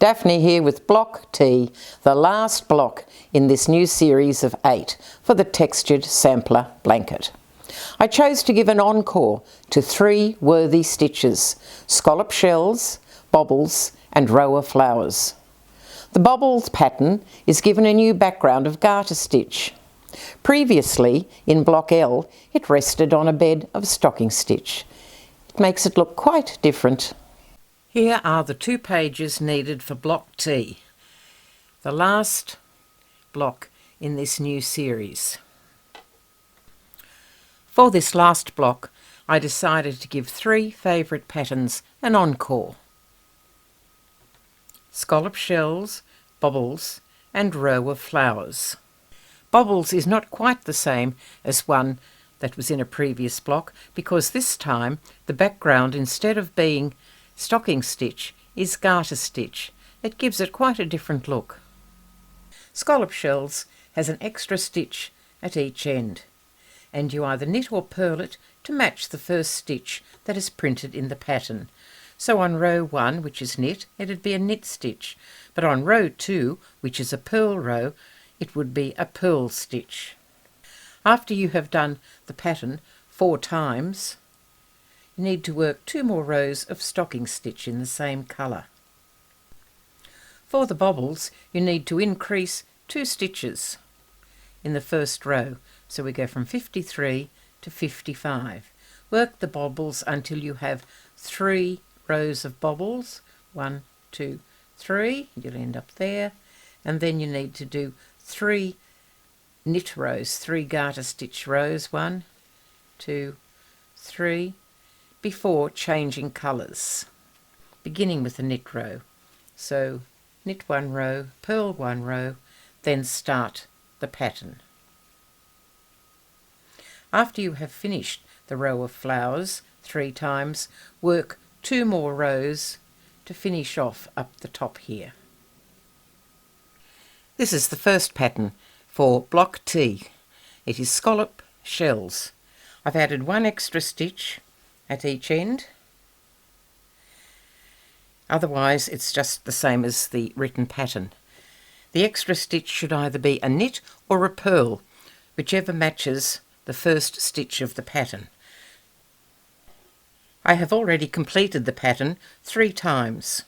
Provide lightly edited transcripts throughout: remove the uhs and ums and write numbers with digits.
Daphne here with Block T, the last block in this new series of 8 for the textured sampler blanket. I chose to give an encore to 3 worthy stitches: Scallop Shells, Bobbles and Row of Flowers. The Bobbles pattern is given a new background of garter stitch. Previously, in Block L, it rested on a bed of stocking stitch. It makes it look quite different. Here are the 2 pages needed for Block T, the last block in this new series. For this last block, I decided to give 3 favourite patterns an encore: Scallop Shells, Bobbles and Row of Flowers. Bobbles is not quite the same as one that was in a previous block, because this time the background, instead of being stocking stitch, is garter stitch. It gives it quite a different look. Scallop Shells has an extra stitch at each end, and you either knit or purl it to match the first stitch that is printed in the pattern. So on row 1, which is knit, it'd be a knit stitch, but on row 2, which is a purl row, it would be a purl stitch. After you have done the pattern 4 times, you need to work 2 more rows of stocking stitch in the same colour. For the bobbles, you need to increase 2 stitches in the first row, so we go from 53 to 55. Work the bobbles until you have 3 rows of bobbles. 1, 2, 3, you'll end up there, and then you need to do 3 knit rows, 3 garter stitch rows, 1, 2, 3, before changing colours, beginning with a knit row. So knit 1 row, purl 1 row, then start the pattern. After you have finished the row of flowers 3 times, work 2 more rows to finish off up the top here. This is the first pattern for Block T. It is Scallop Shells. I've added 1 extra stitch at each end. Otherwise it's just the same as the written pattern. The extra stitch should either be a knit or a purl, whichever matches the first stitch of the pattern. I have already completed the pattern 3 times,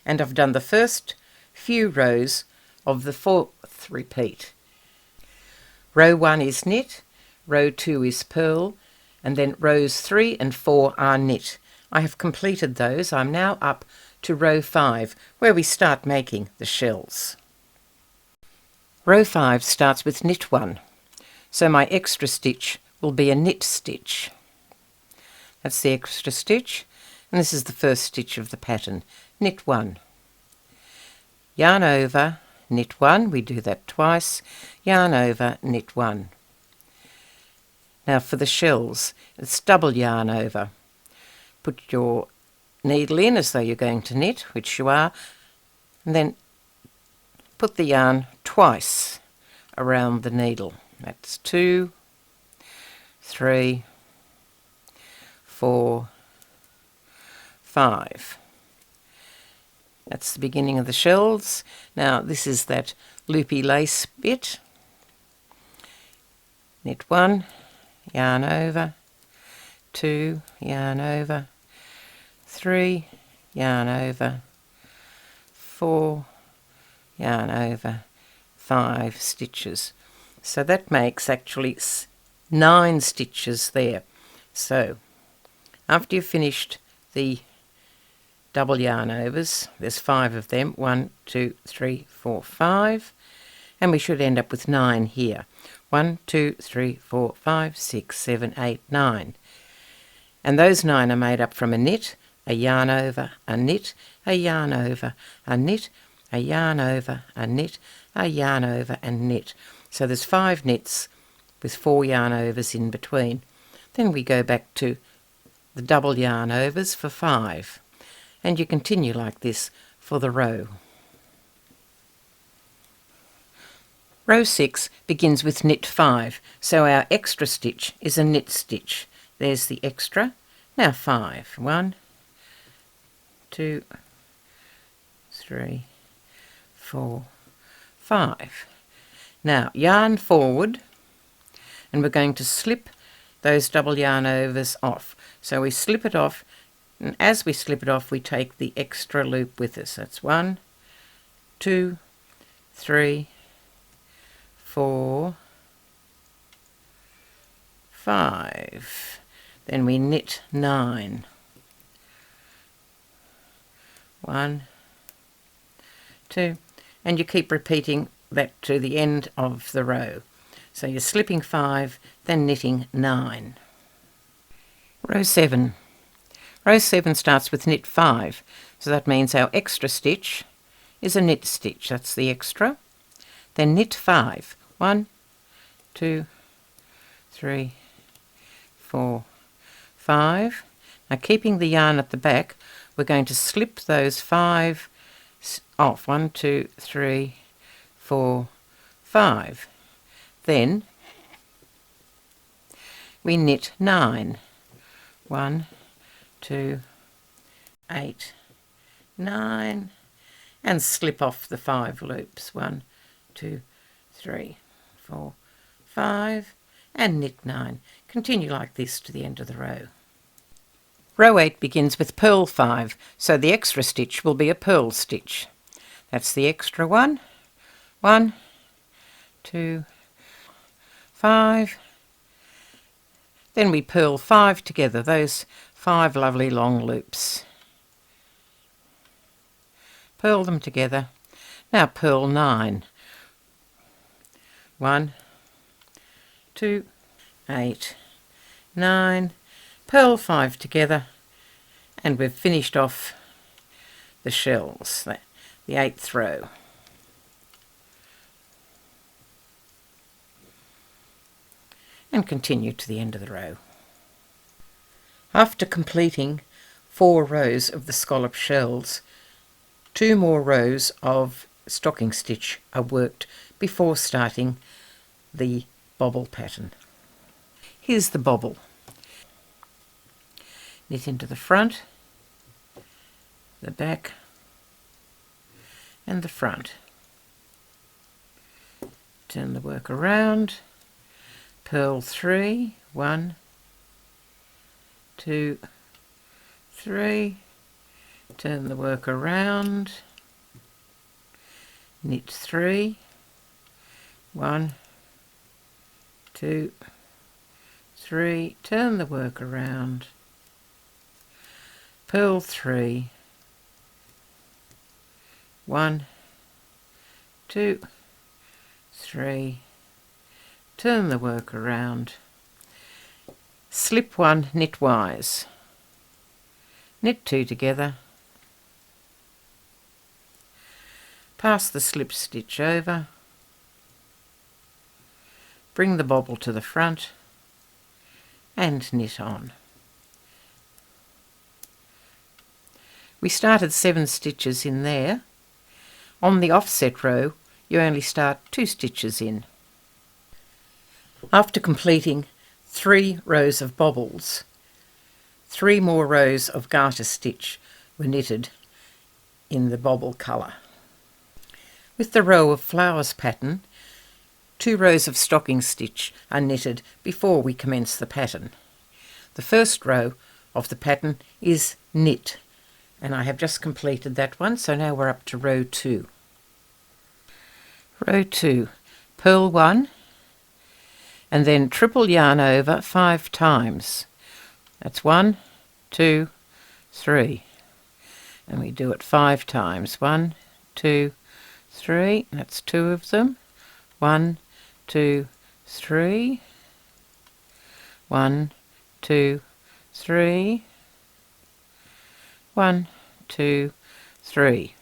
and I've done the first few rows of the 4th repeat. Row 1 is knit, row 2 is purl, and then rows 3 and 4 are knit. I have completed those. I'm now up to row 5, where we start making the shells. Row 5 starts with knit 1, so my extra stitch will be a knit stitch. That's the extra stitch, and this is the first stitch of the pattern. Knit 1, yarn over, knit 1, we do that twice, yarn over, knit 1. Now for the shells, it's double yarn over. Put your needle in as though you're going to knit, which you are, and then put the yarn twice around the needle. That's 2, 3, 4, 5. That's the beginning of the shells. Now this is that loopy lace bit. Knit 1, yarn over, 2, yarn over, 3, yarn over, 4, yarn over, 5 stitches. So that makes actually 9 stitches there. So after you've finished the double yarn overs, there's 5 of them, 1, 2, 3, 4, 5, and we should end up with 9 here. 1, 2, 3, 4, 5, 6, 7, 8, 9. And those 9 are made up from a knit, a yarn over, a knit, a yarn over, a knit, a yarn over, a knit, a yarn over, and knit. So there's 5 knits with 4 yarn overs in between. Then we go back to the double yarn overs for 5, and you continue like this for the row. Row 6 begins with knit 5, so our extra stitch is a knit stitch. There's the extra. Now 5. 1, 2, 3, 4, 5. Now yarn forward, and we're going to slip those double yarn overs off. So we slip it off, and as we slip it off we take the extra loop with us. That's 1, 2, 3, 4, 5. Then we knit 9. 1, 2, and you keep repeating that to the end of the row. So you're slipping 5, then knitting 9. Row 7. Row 7 starts with knit 5, so that means our extra stitch is a knit stitch. That's the extra. Then knit 5. 1, 2, 3, 4, 5. Now keeping the yarn at the back, we're going to slip those 5 off. 1, 2, 3, 4, 5. Then we knit 9. 1, 2, 8, 9, and slip off the 5 loops. 1, 2, 3, 4, 5, and knit 9. Continue like this to the end of the row. Row 8 begins with purl 5, so the extra stitch will be a purl stitch. That's the extra one. 1, 2, 5. Then we purl 5 together, those 5 lovely long loops. Purl them together. Now purl 9. 1, 2, 8, 9. Purl 5 together, and we've finished off the shells, the 8th row. And continue to the end of the row. After completing 4 rows of the scallop shells, 2 more rows of stocking stitch are worked before starting the bobble pattern. Here's the bobble. Knit into the front, the back, and the front. Turn the work around, purl 3, 1, 2, 3, turn the work around, knit 3, 1, 2, 3, turn the work around, purl 3, 1, 2, 3, turn the work around, slip 1 knitwise, knit 2 together, pass the slip stitch over, bring the bobble to the front and knit on. We started 7 stitches in there. On the offset row you only start 2 stitches in. After completing 3 rows of bobbles, 3 more rows of garter stitch were knitted in the bobble colour. With the row of flowers pattern, 2 rows of stocking stitch are knitted before we commence the pattern. The first row of the pattern is knit, and I have just completed that one, so now we're up to row 2. Row 2, purl 1, and then triple yarn over 5 times. That's 1, 2, 3, and we do it 5 times. 1, 2, 3, that's 2 of them. 1, 2, 3, 1, 2, 3, 1, 2, 3.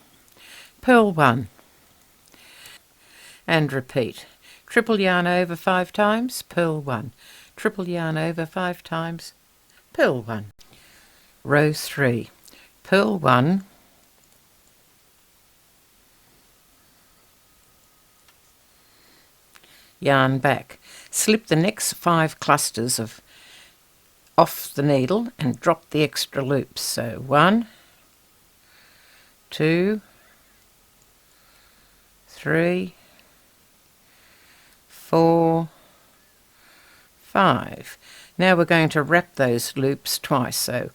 Purl 1 and repeat. Triple yarn over 5 times, purl 1. Triple yarn over 5 times, purl 1. Row 3, purl 1, yarn back. Slip the next 5 clusters off the needle and drop the extra loops. So 1, 2, 3, 4, 5. Now we're going to wrap those loops twice. So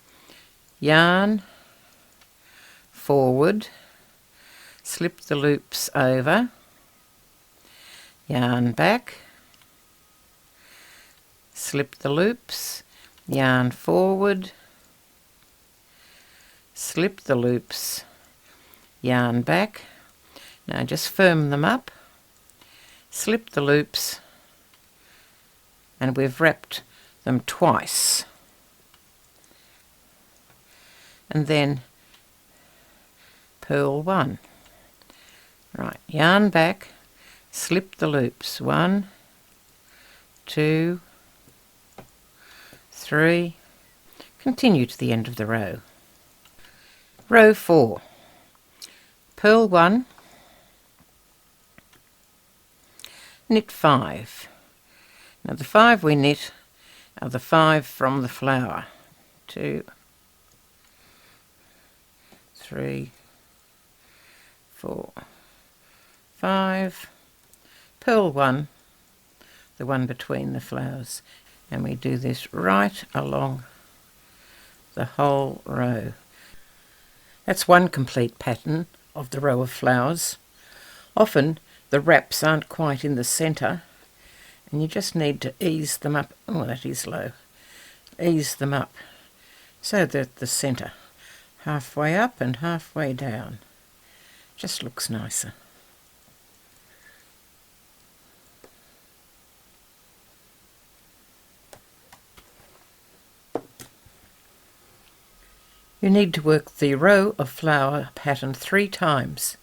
yarn, forward, slip the loops over, yarn back, slip the loops, yarn forward, slip the loops, yarn back. Now just firm them up, slip the loops, and we've wrapped them twice. And then purl 1. Right, yarn back, slip the loops. 1, 2, 3. Continue to the end of the row. Row 4. Purl 1, knit 5. Now the 5 we knit are the 5 from the flower. 2, 3, 4, 5. Purl 1, the one between the flowers, and we do this right along the whole row. That's one complete pattern of the row of flowers. Often the wraps aren't quite in the centre, and you just need to ease them up. Oh, that is low. Ease them up so that the centre, halfway up and halfway down, just looks nicer. You need to work the row of flower pattern 3 times,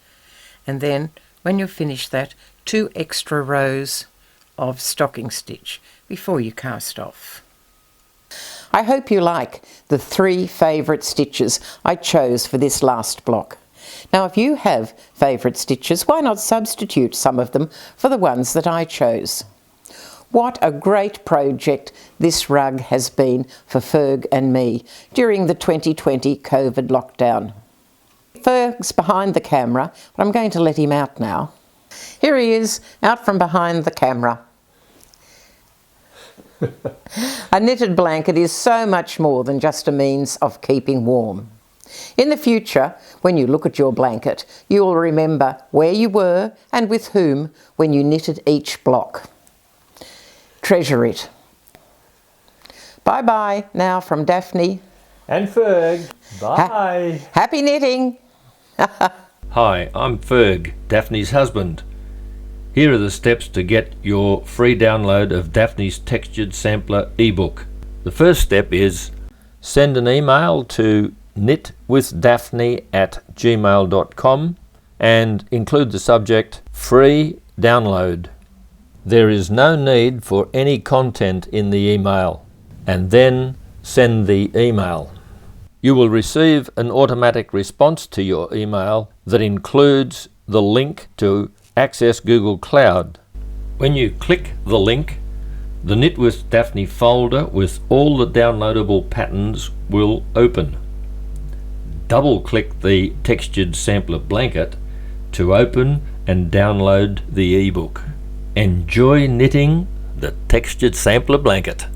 and then when you finish that, 2 extra rows of stocking stitch before you cast off. I hope you like the 3 favourite stitches I chose for this last block. Now if you have favourite stitches, why not substitute some of them for the ones that I chose? What a great project this rug has been for Ferg and me during the 2020 COVID lockdown. Ferg's behind the camera, but I'm going to let him out now. Here he is, out from behind the camera. A knitted blanket is so much more than just a means of keeping warm. In the future, when you look at your blanket, you will remember where you were and with whom when you knitted each block. Treasure it. Bye-bye now from Daphne. And Ferg. Bye. Happy knitting. Hi, I'm Ferg, Daphne's husband. Here are the steps to get your free download of Daphne's Textured Sampler ebook. The first step is send an email to knitwithdaphne@gmail.com and include the subject free download. There is no need for any content in the email, and then send the email. You will receive an automatic response to your email that includes the link to access Google Cloud. When you click the link, the Knit with Daphne folder with all the downloadable patterns will open. Double-click the Textured Sampler blanket to open and download the ebook. Enjoy knitting the Textured Sampler blanket.